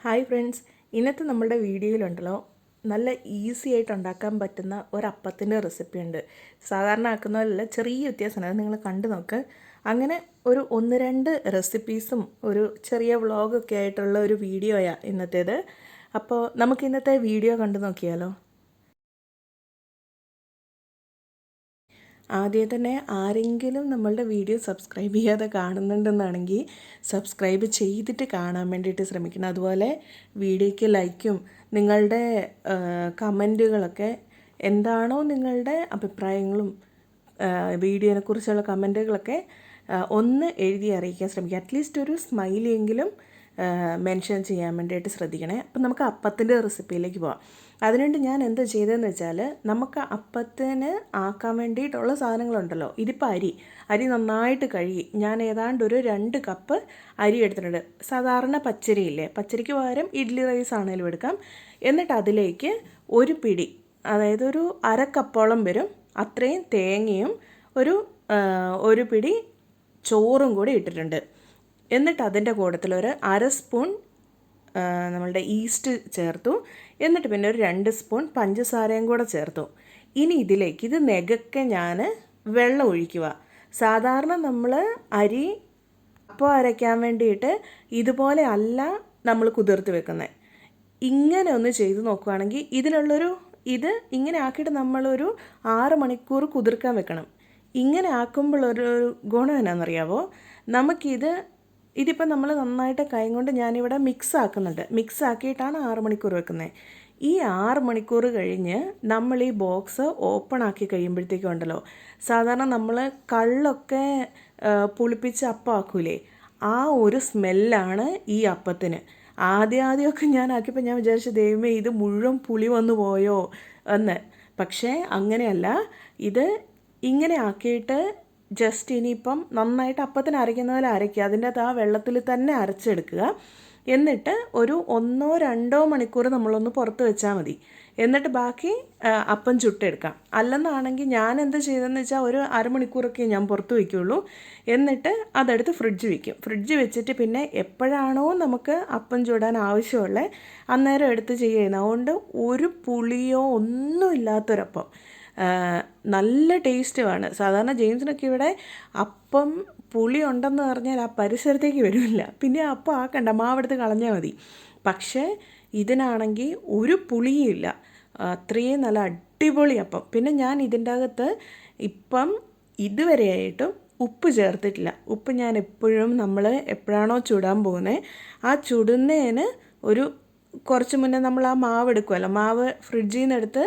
Hi friends, ഇന്നത്തെ നമ്മുടെ വീഡിയോയിലുണ്ടല്ലോ നല്ല ഈസി ആയിട്ട് ഉണ്ടാക്കാൻ പറ്റുന്ന ഒരപ്പത്തിൻ്റെ റെസിപ്പി ഉണ്ട്. സാധാരണ ആക്കുന്നതിലല്ല, ചെറിയ വ്യത്യാസമാണ്. അത് നിങ്ങൾ കണ്ടു നോക്ക്. അങ്ങനെ ഒരു 1-2 റെസിപ്പീസും ഒരു ചെറിയ വ്ളോഗൊക്കെ ആയിട്ടുള്ള ഒരു വീഡിയോയാണ് ഇന്നത്തേത്. അപ്പോൾ നമുക്ക് ഇന്നത്തെ വീഡിയോ കണ്ടു നോക്കിയാലോ. ആദ്യം തന്നെ ആരെങ്കിലും നമ്മളുടെ വീഡിയോ സബ്സ്ക്രൈബ് ചെയ്യാതെ കാണുന്നുണ്ടെന്നാണെങ്കിൽ സബ്സ്ക്രൈബ് ചെയ്തിട്ട് കാണാൻ വേണ്ടിയിട്ട് ശ്രമിക്കണം. അതുപോലെ വീഡിയോയ്ക്ക് ലൈക്കും നിങ്ങളുടെ കമൻറ്റുകളൊക്കെ എന്താണോ നിങ്ങളുടെ അഭിപ്രായങ്ങളും വീഡിയോനെക്കുറിച്ചുള്ള കമൻറ്റുകളൊക്കെ ഒന്ന് എഴുതി അറിയിക്കാൻ ശ്രമിക്കുക. അറ്റ്ലീസ്റ്റ് ഒരു സ്മൈലിയെങ്കിലും മെൻഷൻ ചെയ്യാൻ വേണ്ടിയിട്ട് ശ്രദ്ധിക്കണേ. അപ്പം നമുക്ക് അപ്പത്തിൻ്റെ റെസിപ്പിയിലേക്ക് പോവാം. അതിനുവേണ്ടി ഞാൻ എന്താ ചെയ്തതെന്ന് വെച്ചാൽ, നമുക്ക് അപ്പത്തിന് ആക്കാൻ വേണ്ടിയിട്ടുള്ള സാധനങ്ങളുണ്ടല്ലോ. ഇതിപ്പോൾ അരി നന്നായിട്ട് കഴുകി ഞാൻ ഏതാണ്ട് ഒരു 2 കപ്പ് അരി എടുത്തിട്ടുണ്ട്. സാധാരണ പച്ചരിയില്ലേ, പച്ചരിക്ക് പകരം ഇഡ്ഡലി റൈസ് ആണെങ്കിലും എടുക്കാം. എന്നിട്ട് അതിലേക്ക് ഒരു പിടി, അതായത് ഒരു 1/2 കപ്പോളം വരും അത്രയും തേങ്ങയും ഒരു പിടി ചോറും കൂടി ഇട്ടിട്ടുണ്ട്. എന്നിട്ട് അതിൻ്റെ കൂട്ടത്തിൽ ഒരു 1/2 സ്പൂൺ നമ്മളുടെ ഈസ്റ്റ് ചേർത്തു. എന്നിട്ട് പിന്നെ ഒരു 2 സ്പൂൺ പഞ്ചസാരയും കൂടെ ചേർത്തു. ഇനി ഇതിലേക്ക് ഇത് നെകക്കെ ഞാൻ വെള്ളം ഒഴിക്കുക. സാധാരണ നമ്മൾ അരി അപ്പം അരയ്ക്കാൻ വേണ്ടിയിട്ട് ഇതുപോലെ അല്ല നമ്മൾ കുതിർത്ത് വെക്കുന്നത്. ഇങ്ങനെ ഒന്ന് ചെയ്ത് നോക്കുകയാണെങ്കിൽ ഇത് ഇങ്ങനെ ആക്കിയിട്ട് നമ്മളൊരു 6 മണിക്കൂർ കുതിർക്കാൻ വെക്കണം. ഇങ്ങനെ ആക്കുമ്പോഴൊരു ഗുണം എന്നാണെന്നറിയാവോ, ഇതിപ്പോൾ നമ്മൾ നന്നായിട്ട് കൈ കൊണ്ട് ഞാനിവിടെ മിക്സ് ആക്കുന്നുണ്ട്. മിക്സ് ആക്കിയിട്ടാണ് 6 മണിക്കൂർ വെക്കുന്നത്. ഈ 6 മണിക്കൂർ കഴിഞ്ഞ് നമ്മൾ ഈ ബോക്സ് ഓപ്പൺ ആക്കി കഴിയുമ്പോഴത്തേക്കും ഉണ്ടല്ലോ, സാധാരണ നമ്മൾ കള്ളൊക്കെ പുളിപ്പിച്ച് അപ്പം ആക്കൂലേ, ആ ഒരു സ്മെല്ലാണ് ഈ അപ്പത്തിന്. ആദ്യമൊക്കെ ഞാൻ ആക്കിയപ്പോൾ ഞാൻ വിചാരിച്ചു, ദൈവമേ ഇത് മുഴുവൻ പുളി വന്നു പോയോ എന്ന്. പക്ഷേ അങ്ങനെയല്ല. ഇത് ഇങ്ങനെ ആക്കിയിട്ട് ജസ്റ്റ് ഇനിയിപ്പം നന്നായിട്ട് അപ്പത്തിന് അരയ്ക്കുന്ന പോലെ അരയ്ക്കുക. അതിൻ്റെ ആ വെള്ളത്തിൽ തന്നെ അരച്ചെടുക്കുക. എന്നിട്ട് ഒരു 1-2 മണിക്കൂർ നമ്മളൊന്ന് പുറത്ത് വെച്ചാൽ മതി. എന്നിട്ട് ബാക്കി അപ്പം ചുട്ടെടുക്കാം. അല്ലെന്നാണെങ്കിൽ ഞാൻ എന്താ ചെയ്തതെന്ന് വെച്ചാൽ ഒരു 1/2 മണിക്കൂറൊക്കെ ഞാൻ പുറത്ത് വയ്ക്കുള്ളൂ. എന്നിട്ട് അതെടുത്ത് ഫ്രിഡ്ജ് വയ്ക്കും. ഫ്രിഡ്ജ് വെച്ചിട്ട് പിന്നെ എപ്പോഴാണോ നമുക്ക് അപ്പം ചൂടാൻ ആവശ്യമുള്ളത് അന്നേരം എടുത്ത് ചെയ്യുന്നത്. അതുകൊണ്ട് ഒരു പുളിയോ ഒന്നും ഇല്ലാത്തൊരപ്പം, നല്ല ടേസ്റ്റുമാണ്. സാധാരണ ജെയിംസിനൊക്കെ ഇവിടെ അപ്പം പുളി ഉണ്ടെന്ന് പറഞ്ഞാൽ ആ പരിസരത്തേക്ക് വരില്ല. പിന്നെ അപ്പം ആക്കണ്ട, മാവെടുത്ത് കളഞ്ഞാൽ മതി. പക്ഷേ ഇതിനാണെങ്കിൽ ഒരു പുളിയും ഇല്ല. അത്രയും നല്ല അടിപൊളി അപ്പം. പിന്നെ ഞാൻ ഇതിൻ്റെ അകത്ത് ഇപ്പം ഇതുവരെയായിട്ടും ഉപ്പ് ചേർത്തിട്ടില്ല. ഉപ്പ് ഞാൻ നമ്മൾ എപ്പോഴാണോ ചുടാൻ പോകുന്നത് ആ ചുടുന്നതിന് കുറച്ച് മുന്നേ നമ്മൾ ആ മാവ് എടുക്കുമല്ലോ, മാവ് ഫ്രിഡ്ജിൽ നിന്ന് എടുത്ത്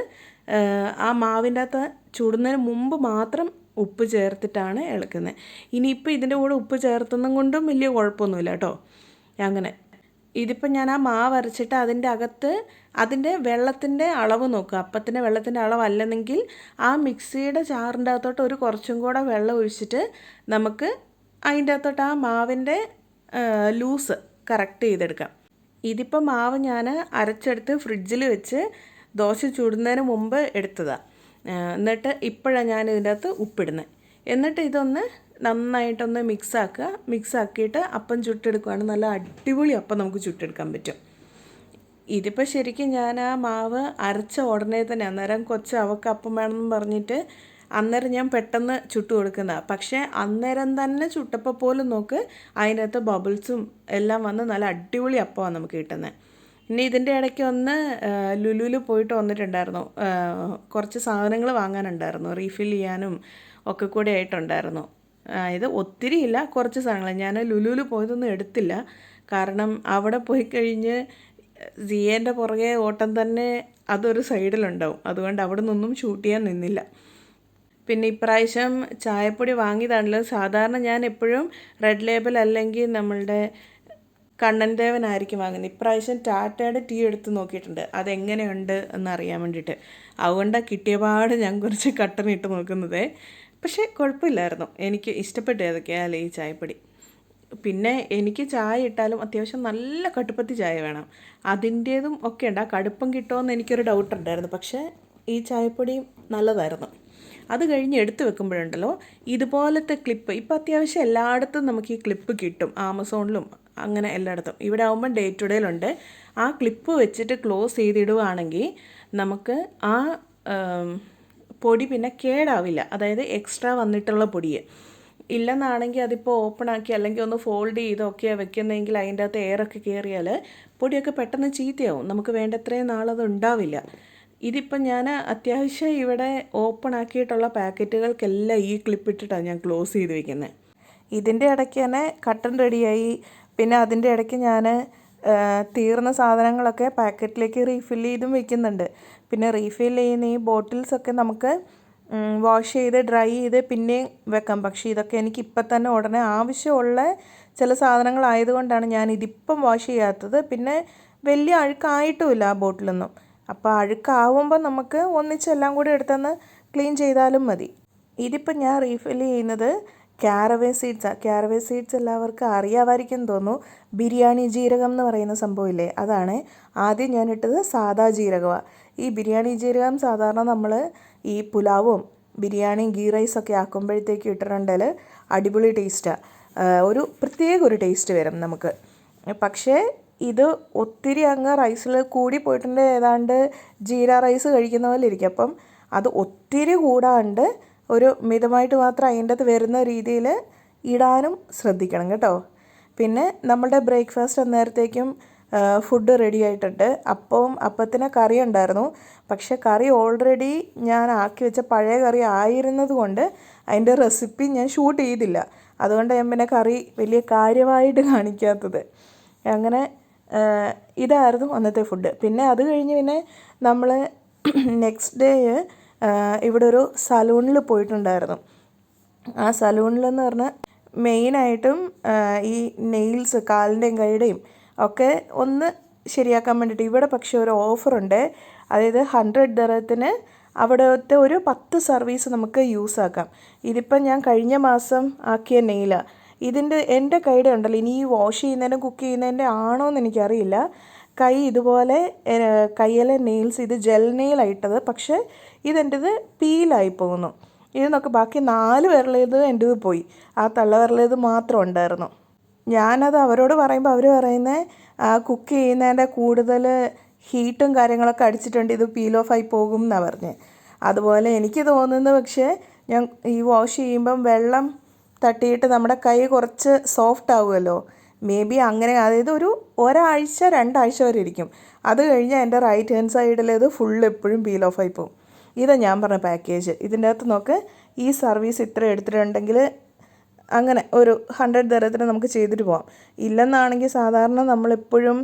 ആ മാവിൻ്റെ അകത്ത് ചുടുന്നതിന് മുമ്പ് മാത്രം ഉപ്പ് ചേർത്തിട്ടാണ് ഇളക്കുന്നത്. ഇനിയിപ്പോൾ ഇതിൻ്റെ കൂടെ ഉപ്പ് ചേർത്തുന്നതും കൊണ്ടും വലിയ കുഴപ്പമൊന്നുമില്ല കേട്ടോ. അങ്ങനെ ഇതിപ്പോൾ ഞാൻ ആ മാവ് അരച്ചിട്ട് അതിൻ്റെ അകത്ത് അതിൻ്റെ വെള്ളത്തിൻ്റെ അളവ് നോക്കുക. അപ്പത്തിൻ്റെ വെള്ളത്തിൻ്റെ അളവല്ലെന്നെങ്കിൽ ആ മിക്സിയുടെ ചാറിൻ്റെ അകത്തോട്ട് കുറച്ചും കൂടെ വെള്ളം ഒഴിച്ചിട്ട് നമുക്ക് അതിൻ്റെ അകത്തോട്ട് ആ മാവിൻ്റെ ലൂസ് കറക്റ്റ് ചെയ്തെടുക്കാം. ഇതിപ്പോൾ മാവ് ഞാൻ അരച്ചെടുത്ത് ഫ്രിഡ്ജിൽ വെച്ച് ദോശ ചുടുന്നതിന് മുമ്പ് എടുത്തതാണ്. എന്നിട്ട് ഇപ്പോഴാണ് ഞാൻ ഇതിൻ്റെ അകത്ത് ഉപ്പിടുന്നത്. എന്നിട്ട് ഇതൊന്ന് നന്നായിട്ടൊന്ന് മിക്സ് ആക്കിയിട്ട് അപ്പം ചുട്ടെടുക്കുകയാണ്. നല്ല അടിപൊളി അപ്പം നമുക്ക് ചുട്ടെടുക്കാൻ പറ്റും. ഇതിപ്പോൾ ശരിക്കും ഞാൻ ആ മാവ് അരച്ച ഉടനെ തന്നെ, അന്നേരം അവൾക്ക് അപ്പം വേണമെന്ന് പറഞ്ഞിട്ട് അന്നേരം ഞാൻ പെട്ടെന്ന് ചുട്ടു കൊടുക്കുന്നതാണ്. പക്ഷേ അന്നേരം തന്നെ ചുട്ടപ്പോൾ പോലും നോക്ക്, അതിനകത്ത് ബബിൾസും എല്ലാം വന്ന് നല്ല അടിപൊളി അപ്പമാണ് നമുക്ക് കിട്ടുന്നത്. ഇനി ഇതിൻ്റെ ഇടയ്ക്ക് ഒന്ന് ലുലുവിൽ പോയിട്ട് വന്നിട്ടുണ്ടായിരുന്നു. കുറച്ച് സാധനങ്ങൾ വാങ്ങാനുണ്ടായിരുന്നു, റീഫിൽ ചെയ്യാനും ഒക്കെ കൂടെ ആയിട്ടുണ്ടായിരുന്നു. ഇത് ഒത്തിരി ഇല്ല, കുറച്ച് സാധനങ്ങൾ. ഞാൻ ലുലുവിൽ പോയതൊന്നും എടുത്തില്ല, കാരണം അവിടെ പോയി കഴിഞ്ഞ് സിയേൻ്റെ പുറകെ ഓട്ടം തന്നെ അതൊരു സൈഡിലുണ്ടാവും. അതുകൊണ്ട് അവിടെ നിന്നൊന്നും ഷൂട്ട് ചെയ്യാൻ നിന്നില്ല. പിന്നെ ഇപ്രാവശ്യം ചായപ്പൊടി വാങ്ങിയതാണല്ലോ. സാധാരണ ഞാൻ എപ്പോഴും റെഡ് ലേബൽ അല്ലെങ്കിൽ നമ്മളുടെ കണ്ണൻ ദേവനായിരിക്കും വാങ്ങുന്നത്. ഇപ്രാവശ്യം ടാറ്റയുടെ ടീ എടുത്ത് നോക്കിയിട്ടുണ്ട്, അതെങ്ങനെയുണ്ട് എന്നറിയാൻ വേണ്ടിയിട്ട്. അതുകൊണ്ടാണ് കിട്ടിയപാട് ഞാൻ കുറച്ച് കട്ടനിട്ട് നോക്കുന്നത്. പക്ഷേ കുഴപ്പമില്ലായിരുന്നു, എനിക്ക് ഇഷ്ടപ്പെട്ടു അതൊക്കെയല്ലേ ഈ ചായപ്പൊടി. പിന്നെ എനിക്ക് ചായ ഇട്ടാലും അത്യാവശ്യം നല്ല കടുപ്പത്തി ചായ വേണം. അതിൻ്റേതും ഒക്കെ ഉണ്ട്. ആ കടുപ്പം കിട്ടുമോയെന്ന് എനിക്കൊരു ഡൗട്ടുണ്ടായിരുന്നു. പക്ഷേ ഈ ചായപ്പൊടി നല്ലതായിരുന്നു. അത് കഴിഞ്ഞ് എടുത്ത് വെക്കുമ്പോഴുണ്ടല്ലോ, ഇതുപോലത്തെ ക്ലിപ്പ് ഇപ്പോൾ അത്യാവശ്യം എല്ലായിടത്തും നമുക്ക് ഈ ക്ലിപ്പ് കിട്ടും. ആമസോണിലും അങ്ങനെ എല്ലായിടത്തും. ഇവിടെ ആകുമ്പം ഡേ ടു ഡേയിലുണ്ട്. ആ ക്ലിപ്പ് വെച്ചിട്ട് ക്ലോസ് ചെയ്തിടുവാണെങ്കിൽ നമുക്ക് ആ പൊടി പിന്നെ കേടാവില്ല. അതായത് എക്സ്ട്രാ വന്നിട്ടുള്ള പൊടിയെ ഇല്ലെന്നാണെങ്കിൽ അതിപ്പോൾ ഓപ്പൺ ആക്കി അല്ലെങ്കിൽ ഒന്ന് ഫോൾഡ് ചെയ്തൊക്കെയാണ് വെക്കുന്നതെങ്കിൽ അതിൻ്റെ അകത്ത് എയറൊക്കെ കയറിയാൽ പൊടിയൊക്കെ പെട്ടെന്ന് ചീത്തയാവും. നമുക്ക് വേണ്ടത്രയും നാളത് ഉണ്ടാവില്ല. ഇതിപ്പം ഞാൻ അത്യാവശ്യം ഇവിടെ ഓപ്പൺ ആക്കിയിട്ടുള്ള പാക്കറ്റുകൾക്കെല്ലാം ഈ ക്ലിപ്പിട്ടിട്ടാണ് ഞാൻ ക്ലോസ് ചെയ്ത് വെക്കുന്നത്. ഇതിൻ്റെ ഇടയ്ക്ക് തന്നെ കട്ടൻ റെഡിയായി. പിന്നെ അതിൻ്റെ ഇടയ്ക്ക് ഞാൻ തീർന്ന സാധനങ്ങളൊക്കെ പാക്കറ്റിലേക്ക് റീഫിൽ ചെയ്തും വെക്കുന്നുണ്ട്. പിന്നെ റീഫിൽ ചെയ്യുന്ന ഈ ബോട്ടിൽസൊക്കെ നമുക്ക് വാഷ് ചെയ്ത് ഡ്രൈ ചെയ്ത് പിന്നെയും വെക്കാം. പക്ഷേ ഇതൊക്കെ എനിക്ക് ഇപ്പം തന്നെ ഉടനെ ആവശ്യമുള്ള ചില സാധനങ്ങളായതുകൊണ്ടാണ് ഞാൻ ഇതിപ്പം വാഷ് ചെയ്യാത്തത്. പിന്നെ വലിയ അഴുക്കായിട്ടുമില്ല ആ ബോട്ടിലൊന്നും. അപ്പോൾ അഴുക്കാവുമ്പോൾ നമുക്ക് ഒന്നിച്ചെല്ലാം കൂടി എടുത്തൊന്ന് ക്ലീൻ ചെയ്താലും മതി. ഇതിപ്പം ഞാൻ റീഫിൽ ചെയ്യുന്നത് ക്യാരവേ സീഡ്സാണ്. ക്യാരവേ സീഡ്സ് എല്ലാവർക്കും അറിയാമായിരിക്കും തോന്നുന്നു. ബിരിയാണി ജീരകം എന്ന് പറയുന്ന സംഭവമില്ലേ, അതാണ്. ആദ്യം ഞാൻ ഇട്ടത് സാദാ ജീരകമാണ്. ഈ ബിരിയാണി ജീരകം സാധാരണ നമ്മൾ ഈ പുലാവും ബിരിയാണി ഗീ റൈസൊക്കെ ആക്കുമ്പോഴത്തേക്ക് ഇട്ടിട്ടുണ്ടെങ്കിൽ അടിപൊളി ടേസ്റ്റാണ്. ഒരു പ്രത്യേക ഒരു ടേസ്റ്റ് വരും നമുക്ക്. പക്ഷേ ഇത് ഒത്തിരി അങ്ങ് റൈസിൽ കൂടി പോയിട്ടുണ്ടെങ്കിൽ ഏതാണ്ട് ജീര റൈസ് കഴിക്കുന്ന പോലെ ഇരിക്കും. അപ്പം അത് ഒത്തിരി കൂടാണ്ട് ഒരു മിതമായിട്ട് മാത്രം അതിൻ്റെ അകത്ത് വരുന്ന രീതിയിൽ ഇടാനും ശ്രദ്ധിക്കണം കേട്ടോ. പിന്നെ നമ്മളുടെ ബ്രേക്ക്ഫാസ്റ്റ് അന്നേരത്തേക്കും ഫുഡ് റെഡി ആയിട്ടുണ്ട്. അപ്പത്തിന് കറി ഉണ്ടായിരുന്നു. പക്ഷെ കറി ഓൾറെഡി ഞാൻ ആക്കി വെച്ച പഴയ കറി ആയിരുന്നത് കൊണ്ട് അതിൻ്റെ റെസിപ്പി ഞാൻ ഷൂട്ട് ചെയ്തില്ല. അതുകൊണ്ട് ഞാൻ പിന്നെ കറി വലിയ കാര്യമായിട്ട് കാണിക്കാത്തത്. അങ്ങനെ ഇതായിരുന്നു അന്നത്തെ ഫുഡ്. പിന്നെ അത് കഴിഞ്ഞ് പിന്നെ നമ്മൾ നെക്സ്റ്റ് ഡേ ഇവിടെ ഒരു സലൂണിൽ പോയിട്ടുണ്ടായിരുന്നു. ആ സലൂണിലെന്ന് പറഞ്ഞാൽ മെയിനായിട്ടും ഈ നെയിൽസ് കാലിൻ്റെയും കൈയുടെയും ഒക്കെ ഒന്ന് ശരിയാക്കാൻ വേണ്ടിയിട്ട്. ഇവിടെ പക്ഷേ ഒരു ഓഫറുണ്ട്. അതായത് 100 ദിർഹത്തിന് അവിടുത്തെ ഒരു 10 സർവീസ് നമുക്ക് യൂസ് ആക്കാം. ഇതിപ്പം ഞാൻ കഴിഞ്ഞ മാസം ആക്കിയ നെയിലാണ്. എൻ്റെ കൈയുടെ ഉണ്ടല്ലോ, ഇനി ഈ വാഷ് ചെയ്യുന്നതിനും കുക്ക് ചെയ്യുന്നതിൻ്റെ ആണോ എന്ന് എനിക്കറിയില്ല. കൈ ഇതുപോലെ കയ്യിലെ നെയിൽസ് ഇത് ജെൽ നെയിലായിട്ടത്. പക്ഷേ ഇതെൻ്റെത് പീലായി പോകുന്നു. ഇത് നോക്ക്, ബാക്കി 4 വിരലേത് എൻ്റെത് പോയി. ആ തള്ളവിരലേത് മാത്രം ഉണ്ടായിരുന്നു. ഞാനത് അവരോട് പറയുമ്പോൾ അവർ പറയുന്നത് കുക്ക് ചെയ്യുന്നതിൻ്റെ കൂടുതൽ ഹീറ്റും കാര്യങ്ങളൊക്കെ അടിച്ചിട്ടുണ്ട്, ഇത് പീൽ ഓഫ് ആയി പോകും എന്നാണ് പറഞ്ഞത്. അതുപോലെ എനിക്ക് തോന്നുന്നത്, പക്ഷേ ഞാൻ ഈ വാഷ് ചെയ്യുമ്പം വെള്ളം തട്ടിയിട്ട് നമ്മുടെ കൈ കുറച്ച് സോഫ്റ്റ് ആവുമല്ലോ, മേ ബി അങ്ങനെ. അതായത് ഒരാഴ്ച 2 ആഴ്ച വരെ ഇരിക്കും. അത് കഴിഞ്ഞാൽ എൻ്റെ റൈറ്റ് ഹാൻഡ് സൈഡിലേത് ഫുൾ എപ്പോഴും പീൽ ഓഫ് ആയി പോകും. ഇതാണ് ഞാൻ പറഞ്ഞ പാക്കേജ്. ഇതിൻ്റെ അകത്ത് നോക്ക്, ഈ സർവീസ് ഇത്ര എടുത്തിട്ടുണ്ടെങ്കിൽ അങ്ങനെ ഒരു 100 ദിർഹത്തിന് നമുക്ക് ചെയ്തിട്ട് പോകാം. ഇല്ലെന്നാണെങ്കിൽ സാധാരണ നമ്മളെപ്പോഴും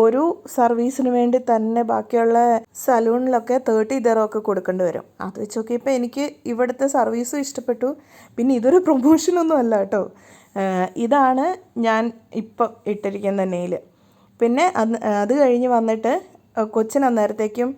ഒരു സർവീസിന് വേണ്ടി തന്നെ ബാക്കിയുള്ള സലൂണിലൊക്കെ 30 ദിർഹമൊക്കെ കൊടുക്കേണ്ടി വരും. അത് വെച്ച് നോക്കിയപ്പോൾ എനിക്ക് ഇവിടുത്തെ സർവീസും ഇഷ്ടപ്പെട്ടു. പിന്നെ ഇതൊരു പ്രൊമോഷനൊന്നും അല്ല കേട്ടോ. ഇതാണ് ഞാൻ ഇപ്പം ഇട്ടിരിക്കുന്ന നെയിൽ. പിന്നെ അത് കഴിഞ്ഞ് വന്നിട്ട് കൊച്ചിന് അന്നേരത്തേക്കും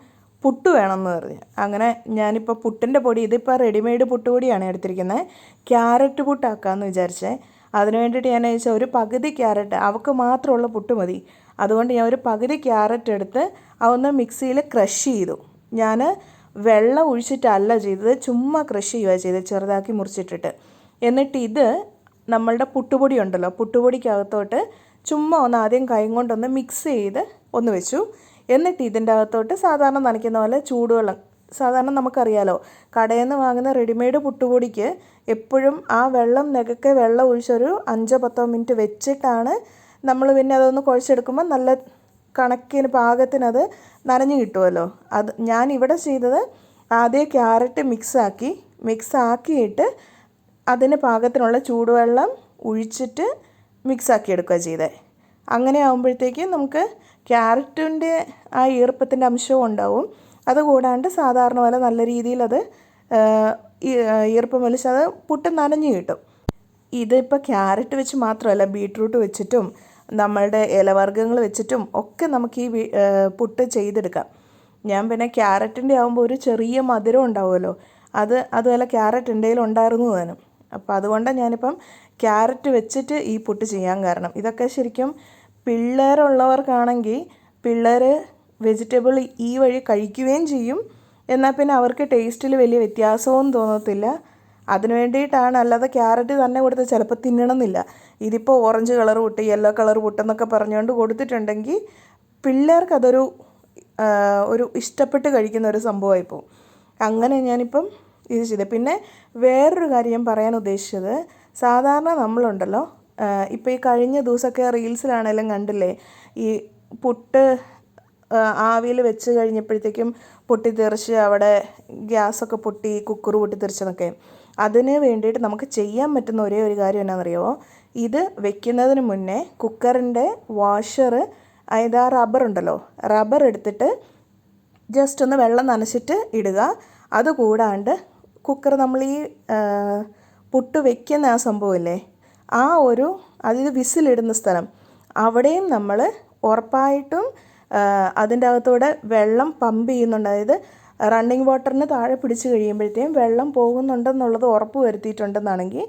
പുട്ട് വേണമെന്ന് പറഞ്ഞു. അങ്ങനെ ഞാനിപ്പോൾ പുട്ടിൻ്റെ പൊടി, ഇതിപ്പോൾ റെഡിമെയ്ഡ് പുട്ടുപൊടിയാണ് എടുത്തിരിക്കുന്നത്. ക്യാരറ്റ് പുട്ടാക്കാമെന്ന് വിചാരിച്ചേ. അതിന് വേണ്ടിയിട്ട് ഞാൻ ചോദിച്ചാൽ ഒരു പകുതി ക്യാരറ്റ്, അവൾക്ക് മാത്രമുള്ള പുട്ട് മതി. അതുകൊണ്ട് ഞാൻ ഒരു പകുതി ക്യാരറ്റ് എടുത്ത് അതൊന്ന് മിക്സിയിൽ ക്രഷ് ചെയ്തു. ഞാൻ വെള്ളം ഒഴിച്ചിട്ടല്ല ചെയ്തത്, ചുമ്മാ ക്രഷ് ചെയ്യുകയാണ് ചെയ്തത്, ചെറുതാക്കി മുറിച്ചിട്ടിട്ട്. എന്നിട്ട് ഇത് നമ്മളുടെ പുട്ടുപൊടി ഉണ്ടല്ലോ, പുട്ടുപൊടിക്കകത്തോട്ട് ചുമ്മാ ഒന്ന് ആദ്യം കൈ കൊണ്ടൊന്ന് മിക്സ് ചെയ്ത് ഒന്ന് വെച്ചു. എന്നിട്ട് ഇതിൻ്റെ അകത്തോട്ട് സാധാരണ നനയ്ക്കുന്ന പോലെ ചൂടുവെള്ളം, സാധാരണ നമുക്കറിയാലോ കടയിൽ നിന്ന് വാങ്ങുന്ന റെഡിമെയ്ഡ് പുട്ടുപൊടിക്ക് എപ്പോഴും ആ വെള്ളം നെകക്കെ വെള്ളം ഒഴിച്ചൊരു 5-10 മിനിറ്റ് വെച്ചിട്ടാണ് നമ്മൾ പിന്നെ അതൊന്ന് കുഴച്ചെടുക്കുമ്പോൾ നല്ല കണക്കിന് പാകത്തിനത് നനഞ്ഞു കിട്ടുമല്ലോ. അത് ഞാൻ ഇവിടെ ചെയ്തത് ആദ്യം ക്യാരറ്റ് മിക്സ് ആക്കിയിട്ട് അതിന് പാകത്തിനുള്ള ചൂടുവെള്ളം ഒഴിച്ചിട്ട് മിക്സാക്കി എടുക്കുക ചെയ്തത്. അങ്ങനെ ആകുമ്പോഴത്തേക്കും നമുക്ക് ക്യാരറ്റിൻ്റെ ആ ഈർപ്പത്തിൻ്റെ അംശവും ഉണ്ടാവും. അതുകൂടാണ്ട് സാധാരണ പോലെ നല്ല രീതിയിൽ അത് ഈർപ്പം വലിച്ച് അത് പുട്ട് നനഞ്ഞു കിട്ടും. ഇതിപ്പോൾ ക്യാരറ്റ് വെച്ച് മാത്രമല്ല, ബീട്രൂട്ട് വെച്ചിട്ടും നമ്മളുടെ ഇലവർഗ്ഗങ്ങൾ വെച്ചിട്ടും ഒക്കെ നമുക്ക് ഈ പുട്ട് ചെയ്തെടുക്കാം. ഞാൻ പിന്നെ ക്യാരറ്റിൻ്റെ ആകുമ്പോൾ ഒരു ചെറിയ മധുരം ഉണ്ടാവുമല്ലോ, അതുപോലെ ക്യാരറ്റ് എൻ്റെ ഉണ്ടായിരുന്നു താനും. അപ്പോൾ അതുകൊണ്ടാണ് ഞാനിപ്പം ക്യാരറ്റ് വെച്ചിട്ട് ഈ പുട്ട് ചെയ്യാൻ കാരണം. ഇതൊക്കെ ശരിക്കും പിള്ളേരുള്ളവർക്കാണെങ്കിൽ പിള്ളേർ വെജിറ്റബിൾ ഈ വഴി കഴിക്കുകയും ചെയ്യും. എന്നാൽ പിന്നെ അവർക്ക് ടേസ്റ്റിൽ വലിയ വ്യത്യാസവും തോന്നത്തില്ല. അതിന് വേണ്ടിയിട്ടാണ്. അല്ലാതെ ക്യാരറ്റ് തന്നെ കൊടുത്ത് ചിലപ്പോൾ തിന്നണമെന്നില്ല. ഇതിപ്പോൾ ഓറഞ്ച് കളർ പുട്ട്, യെല്ലോ കളർ പുട്ടെന്നൊക്കെ പറഞ്ഞുകൊണ്ട് കൊടുത്തിട്ടുണ്ടെങ്കിൽ പിള്ളേർക്കതൊരു ഒരു ഇഷ്ടപ്പെട്ട് കഴിക്കുന്ന ഒരു സംഭവമായിപ്പോൾ. അങ്ങനെ ഞാനിപ്പം ഇത് ചെയ്തത്. പിന്നെ വേറൊരു കാര്യം ഞാൻ പറയാൻ ഉദ്ദേശിച്ചത്, സാധാരണ നമ്മളുണ്ടല്ലോ ഇപ്പോൾ ഈ കഴിഞ്ഞ ദിവസമൊക്കെ റീൽസിലാണെങ്കിലും കണ്ടില്ലേ, ഈ പുട്ട് ആവിയിൽ വെച്ച് കഴിഞ്ഞപ്പോഴത്തേക്കും പൊട്ടിത്തെറിച്ച് അവിടെ ഗ്യാസൊക്കെ പൊട്ടി കുക്കർ പൊട്ടിത്തെറിച്ചെന്നൊക്കെ. അതിന് വേണ്ടിയിട്ട് നമുക്ക് ചെയ്യാൻ പറ്റുന്ന ഒരേ ഒരു കാര്യം എന്നാണെന്നറിയുമോ? ഇത് വെക്കുന്നതിന് മുന്നേ കുക്കറിൻ്റെ വാഷർ, അതായത് ആ റബ്ബറുണ്ടല്ലോ, റബ്ബർ എടുത്തിട്ട് ജസ്റ്റ് ഒന്ന് വെള്ളം നനച്ചിട്ട് ഇടുക. അതുകൂടാണ്ട് കുക്കർ നമ്മൾ ഈ പുട്ട് വെക്കുന്ന ആ സംഭവമില്ലേ, ആ ഒരു അതിൽ വിസിലിടുന്ന സ്ഥലം, അവിടെയും നമ്മൾ ഉറപ്പായിട്ടും അതിൻ്റെ അകത്തൂടെ വെള്ളം പമ്പ് ചെയ്യുന്നുണ്ട്. അതായത് റണ്ണിങ് വാട്ടറിന് താഴെ പിടിച്ച് കഴിയുമ്പോഴത്തേക്കും വെള്ളം പോകുന്നുണ്ടെന്നുള്ളത് ഉറപ്പ് വരുത്തിയിട്ടുണ്ടെന്നാണെങ്കിൽ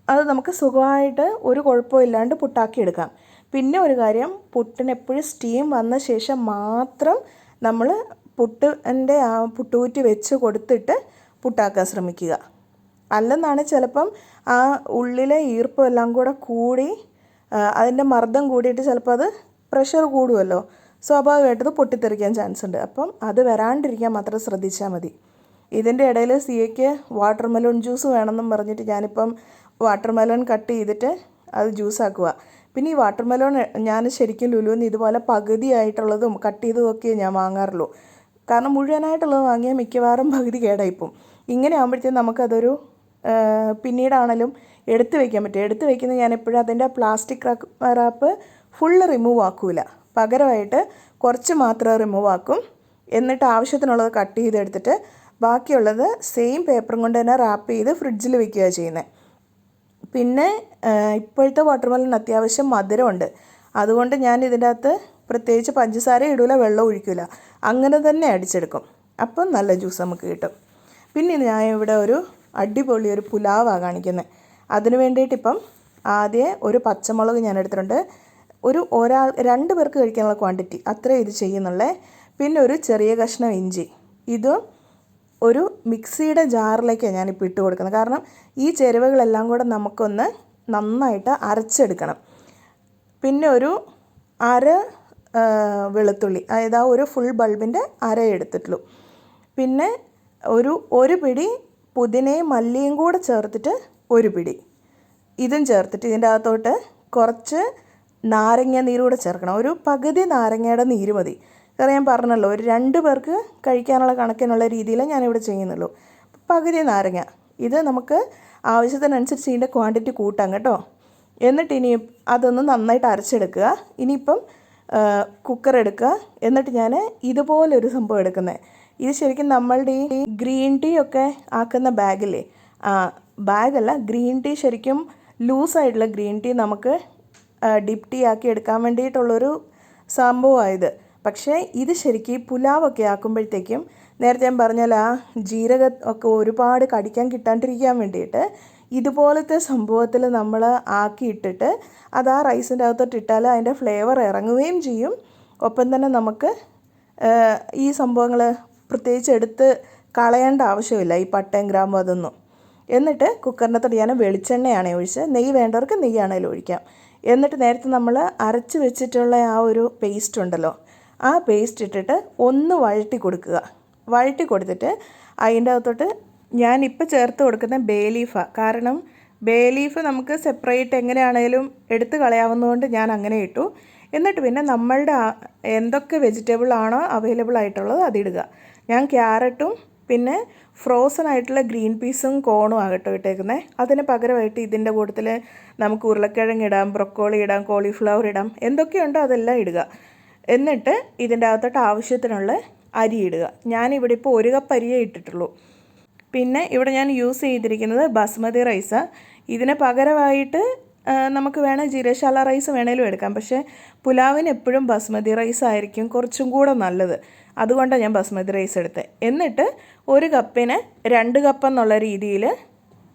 അത് നമുക്ക് സുഖമായിട്ട് ഒരു കുഴപ്പമില്ലാണ്ട് പുട്ടാക്കിയെടുക്കാം. പിന്നെ ഒരു കാര്യം, പുട്ടിന് എപ്പോഴും സ്റ്റീം വന്ന ശേഷം മാത്രം നമ്മൾ പുട്ടിൻ്റെ ആ പുട്ടുകുറ്റി വെച്ച് കൊടുത്തിട്ട് പുട്ടാക്കാൻ ശ്രമിക്കുക. അല്ലെന്നാണ് ചിലപ്പം ആ ഉള്ളിലെ ഈർപ്പം എല്ലാം കൂടെ കൂടി അതിൻ്റെ മർദ്ദം കൂടിയിട്ട് ചിലപ്പോൾ അത് പ്രഷർ കൂടുമല്ലോ, സ്വാഭാവികമായിട്ടത് പൊട്ടിത്തെറിക്കാൻ ചാൻസ് ഉണ്ട്. അപ്പം അത് വരാണ്ടിരിക്കാൻ മാത്രം ശ്രദ്ധിച്ചാൽ മതി. ഇതിൻ്റെ ഇടയിൽ സിയയ്ക്ക് വാട്ടർ മെലോൺ ജ്യൂസ് വേണമെന്നും പറഞ്ഞിട്ട് ഞാനിപ്പം വാട്ടർ മെലോൺ കട്ട് ചെയ്തിട്ട് അത് ജ്യൂസാക്കുക. പിന്നെ ഈ വാട്ടർ മെലോൺ ഞാൻ ശരിക്കും ലുലുവിന് ഇതുപോലെ പകുതിയായിട്ടുള്ളതും കട്ട് ചെയ്തതൊക്കെ ഞാൻ വാങ്ങാറുള്ളൂ. കാരണം മുഴുവനായിട്ടുള്ളത് വാങ്ങിയാൽ മിക്കവാറും പകുതി കേടായിപ്പോവും. ഇങ്ങനെ ആകുമ്പോഴത്തേക്കും നമുക്കതൊരു പിന്നീടാണെങ്കിലും എടുത്ത് വയ്ക്കാൻ പറ്റും. എടുത്ത് വയ്ക്കുന്നത് ഞാൻ എപ്പോഴും അതിൻ്റെ പ്ലാസ്റ്റിക് റാപ്പ് ഫുള്ള് റിമൂവ് ആക്കൂല, പകരമായിട്ട് കുറച്ച് മാത്രം റിമൂവ് ആക്കും. എന്നിട്ട് ആവശ്യത്തിനുള്ളത് കട്ട് ചെയ്തെടുത്തിട്ട് ബാക്കിയുള്ളത് സെയിം പേപ്പറും കൊണ്ട് തന്നെ റാപ്പ് ചെയ്ത് ഫ്രിഡ്ജിൽ വെക്കുക ചെയ്യുന്നത്. പിന്നെ ഇപ്പോഴത്തെ വാട്ടർ മെലൺ അത്യാവശ്യം മധുരമുണ്ട്. അതുകൊണ്ട് ഞാൻ ഇതിൻ്റെ അകത്ത് പ്രത്യേകിച്ച് പഞ്ചസാര ഇടൂല, വെള്ളം ഒഴിക്കില്ല, അങ്ങനെ തന്നെ അടിച്ചെടുക്കും. അപ്പം നല്ല ജ്യൂസ് നമുക്ക് കിട്ടും. പിന്നെ ഞാൻ ഇവിടെ ഒരു അടിപൊളി ഒരു പുലാവാണ് കാണിക്കുന്നത്. അതിന് വേണ്ടിയിട്ടിപ്പം ആദ്യം ഒരു പച്ചമുളക് ഞാൻ എടുത്തിട്ടുണ്ട്. രണ്ട് പേർക്ക് കഴിക്കാനുള്ള ക്വാണ്ടിറ്റി അത്രയും ഇത് ചെയ്യുന്നുള്ളേ. പിന്നെ ഒരു ചെറിയ കഷ്ണം ഇഞ്ചി, ഇതും ഒരു മിക്സിയുടെ ജാറിലേക്കാണ് ഞാനിപ്പോൾ ഇട്ട് കൊടുക്കുന്നത്. കാരണം ഈ ചേരുവകളെല്ലാം കൂടെ നമുക്കൊന്ന് നന്നായിട്ട് അരച്ചെടുക്കണം. പിന്നെ ഒരു അര വെളുത്തുള്ളി, അതായത് ആ ഒരു ഫുൾ ബൾബിൻ്റെ അര എടുത്തിട്ടുള്ളൂ. പിന്നെ ഒരു പിടി പുതിനയും മല്ലിയും കൂടെ ചേർത്തിട്ട് ഒരു പിടി ഇതും ചേർത്തിട്ട് ഇതിൻ്റെ അകത്തോട്ട് കുറച്ച് നാരങ്ങ നീരൂടെ ചേർക്കണം. ഒരു പകുതി നാരങ്ങയുടെ നീര് മതി. കാരണം ഞാൻ പറഞ്ഞല്ലോ, ഒരു 2 പേർക്ക് കഴിക്കാനുള്ള കണക്കിനുള്ള രീതിയിൽ ഞാനിവിടെ ചെയ്യുന്നുള്ളൂ. പകുതി നാരങ്ങ. ഇത് നമുക്ക് ആവശ്യത്തിനനുസരിച്ച് ഇതിൻ്റെ ക്വാണ്ടിറ്റി കൂട്ടാം കേട്ടോ. എന്നിട്ട് ഇനി അതൊന്ന് നന്നായിട്ട് അരച്ചെടുക്കുക. ഇനിയിപ്പം കുക്കർ എടുക്കുക. എന്നിട്ട് ഞാൻ ഇതുപോലൊരു സംഭവം എടുക്കുന്നത്. ഇത് ശരിക്കും നമ്മളുടെ ഈ ഗ്രീൻ ടീ ഒക്കെ ആക്കുന്ന ബാഗില്ലേ, ബാഗല്ല, ഗ്രീൻ ടീ ശരിക്കും ലൂസായിട്ടുള്ള ഗ്രീൻ ടീ നമുക്ക് ഡിപ്പ് ടീ ആക്കി എടുക്കാൻ വേണ്ടിയിട്ടുള്ളൊരു സംഭവമായത്. പക്ഷേ ഇത് ശരിക്കും പുലാവൊക്കെ ആക്കുമ്പോഴത്തേക്കും നേരത്തെ ഞാൻ പറഞ്ഞാൽ ആ ജീരകം ഒക്കെ ഒരുപാട് കടിക്കാൻ കിട്ടാണ്ടിരിക്കാൻ വേണ്ടിയിട്ട് ഇതുപോലത്തെ സംഭവത്തിൽ നമ്മൾ ആക്കിയിട്ടിട്ട് അത് ആ റൈസിൻ്റെ അകത്തോട്ട് ഇട്ടാൽ അതിൻ്റെ ഫ്ലേവർ ഇറങ്ങുകയും ചെയ്യും. ഒപ്പം തന്നെ നമുക്ക് ഈ സംഭവങ്ങൾ പ്രത്യേകിച്ച് എടുത്ത് കളയേണ്ട ആവശ്യമില്ല, ഈ പട്ടയും ഗ്രാമ്പും അതൊന്നും. എന്നിട്ട് കുക്കറിനകത്തോട്ട് ഞാൻ വെളിച്ചെണ്ണയാണ് ഒഴിച്ച്, നെയ്യ് വേണ്ടവർക്ക് നെയ്യാണെങ്കിലും ഒഴിക്കാം. എന്നിട്ട് നേരത്തെ നമ്മൾ അരച്ച് വെച്ചിട്ടുള്ള ആ ഒരു പേസ്റ്റ് ഉണ്ടല്ലോ, ആ പേസ്റ്റ് ഇട്ടിട്ട് ഒന്ന് വഴറ്റി കൊടുക്കുക. വഴറ്റി കൊടുത്തിട്ട് അതിൻ്റെ അകത്തോട്ട് ഞാനിപ്പോൾ ചേർത്ത് കൊടുക്കുന്ന ബേ ലീഫാണ്. കാരണം ബേ ലീഫ് നമുക്ക് സെപ്പറേറ്റ് എങ്ങനെയാണേലും എടുത്ത് കളയാവുന്നതുകൊണ്ട് ഞാൻ അങ്ങനെ ഇട്ടു. എന്നിട്ട് പിന്നെ നമ്മളുടെ എന്തൊക്കെ വെജിറ്റബിൾ ആണോ അവൈലബിൾ ആയിട്ടുള്ളത് അതിടുക. ഞാൻ ക്യാരറ്റും പിന്നെ ഫ്രോസൺ ആയിട്ടുള്ള ഗ്രീൻ പീസും കോണും ആകട്ടോ ഇട്ടേക്കുന്നത്. അതിന് പകരമായിട്ട് ഇതിൻ്റെ കൂട്ടത്തിൽ നമുക്ക് ഉരുളക്കിഴങ്ങ് ഇടാം, ബ്രൊക്കോളി ഇടാം, കോളിഫ്ലവർ ഇടാം, എന്തൊക്കെയുണ്ടോ അതെല്ലാം ഇടുക. എന്നിട്ട് ഇതിൻ്റെ അകത്തോട്ട് ആവശ്യത്തിനുള്ള അരി ഇടുക. ഞാനിവിടെ ഇപ്പോൾ 1 കപ്പ് അരിയേ ഇട്ടിട്ടുള്ളൂ. പിന്നെ ഇവിടെ ഞാൻ യൂസ് ചെയ്തിരിക്കുന്നത് ബസ്മതി റൈസാണ്. ഇതിന് പകരമായിട്ട് നമുക്ക് വേണേൽ ജീരകശാല റൈസ് വേണേലും എടുക്കാം. പക്ഷേ പുലാവിന് എപ്പോഴും ബസ്മതി റൈസ് ആയിരിക്കും കുറച്ചും കൂടെ നല്ലത്. അതുകൊണ്ടാണ് ഞാൻ ബസ്മതി റൈസ് എടുത്തത്. എന്നിട്ട് 1 കപ്പിന് 2 കപ്പ് എന്നുള്ള രീതിയിൽ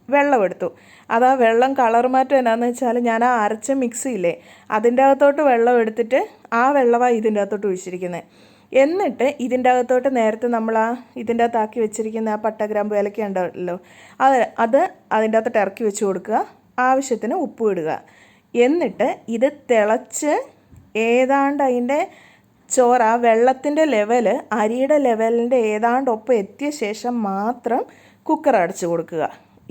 വെള്ളം എടുത്തു. അതാ വെള്ളം കളർ മാറ്റം എന്നാന്ന് വെച്ചാൽ ഞാൻ ആ അരച്ച മിക്സിയില്ലേ അതിൻ്റെ അകത്തോട്ട് വെള്ളം എടുത്തിട്ട് ആ വെള്ളമാണ് ഇതിൻ്റെ അകത്തോട്ട് ഒഴിച്ചിരിക്കുന്നത്. എന്നിട്ട് ഇതിൻ്റെ അകത്തോട്ട് നേരത്തെ നമ്മൾ ഇതിൻ്റെ അകത്താക്കി വെച്ചിരിക്കുന്ന ആ പട്ട ഗ്രാമ്പു ഏലക്ക ഉണ്ടല്ലോ അത് അതിൻ്റെ അകത്തോട്ട് ഇറക്കി വെച്ച് കൊടുക്കുക. ആവശ്യത്തിന് ഉപ്പ് ഇടുക. എന്നിട്ട് ഇത് തിളച്ച് ഏതാണ്ട് അതിൻ്റെ ചോറ് ആ വെള്ളത്തിൻ്റെ ലെവല് അരിയുടെ ലെവലിൻ്റെ ഏതാണ്ട് ഒപ്പം എത്തിയ ശേഷം മാത്രം കുക്കർ അടച്ചു കൊടുക്കുക.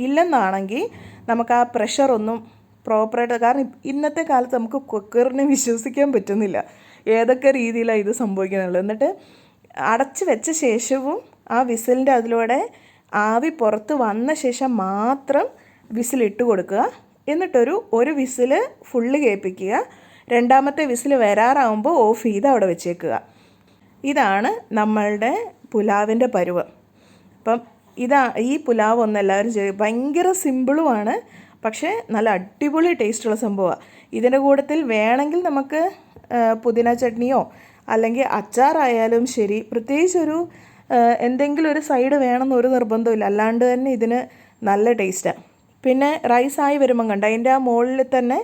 ഇല്ലെന്നാണെങ്കിൽ നമുക്ക് ആ പ്രഷറൊന്നും പ്രോപ്പറായിട്ട്, കാരണം ഇന്നത്തെ കാലത്ത് നമുക്ക് കുക്കറിനെ വിശ്വസിക്കാൻ പറ്റുന്നില്ല, ഏതൊക്കെ രീതിയിലാണ് ഇത് സംഭവിക്കുന്നുള്ളൂ. എന്നിട്ട് അടച്ച് വെച്ച ശേഷവും ആ വിസിലിൻ്റെ അതിലൂടെ ആവി പുറത്ത് വന്ന ശേഷം മാത്രം വിസിലിട്ട് കൊടുക്കുക. എന്നിട്ടൊരു വിസിൽ ഫുള്ള് കേൾപ്പിക്കുക. രണ്ടാമത്തെ വിസിൽ വരാറാവുമ്പോൾ ഓഫ് ചെയ്ത് അവിടെ വെച്ചേക്കുക. ഇതാണ് നമ്മളുടെ പുലാവിൻ്റെ പരുവം. അപ്പം ഈ പുലാവ് ഒന്ന് എല്ലാവരും ചെയ്യും. ഭയങ്കര സിമ്പിളുമാണ്, പക്ഷേ നല്ല അടിപൊളി ടേസ്റ്റുള്ള സംഭവമാണ്. ഇതിൻ്റെ കൂട്ടത്തിൽ വേണമെങ്കിൽ നമുക്ക് പുതിന ചട്നിയോ അല്ലെങ്കിൽ അച്ചാറായാലും ശരി, പ്രത്യേകിച്ചൊരു എന്തെങ്കിലും ഒരു സൈഡ് വേണമെന്നൊരു നിർബന്ധമില്ല, അല്ലാണ്ട് തന്നെ ഇതിന് നല്ല ടേസ്റ്റാണ്. പിന്നെ റൈസായി വരുമ്പം കണ്ട അതിൻ്റെ ആ മുകളിൽ തന്നെ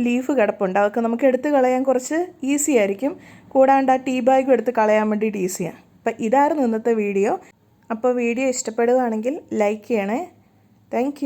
ലീഫ് കിടപ്പുണ്ട്. അതൊക്കെ നമുക്ക് എടുത്ത് കളയാൻ കുറച്ച് ഈസി ആയിരിക്കും. കൂടാണ്ട് ആ ടീ ബാഗും എടുത്ത് കളയാൻ വേണ്ടിയിട്ട് ഈസിയാണ്. അപ്പം ഇതായിരുന്നു ഇന്നത്തെ വീഡിയോ. അപ്പോൾ വീഡിയോ ഇഷ്ടപ്പെടുകയാണെങ്കിൽ ലൈക്ക് ചെയ്യണേ. താങ്ക്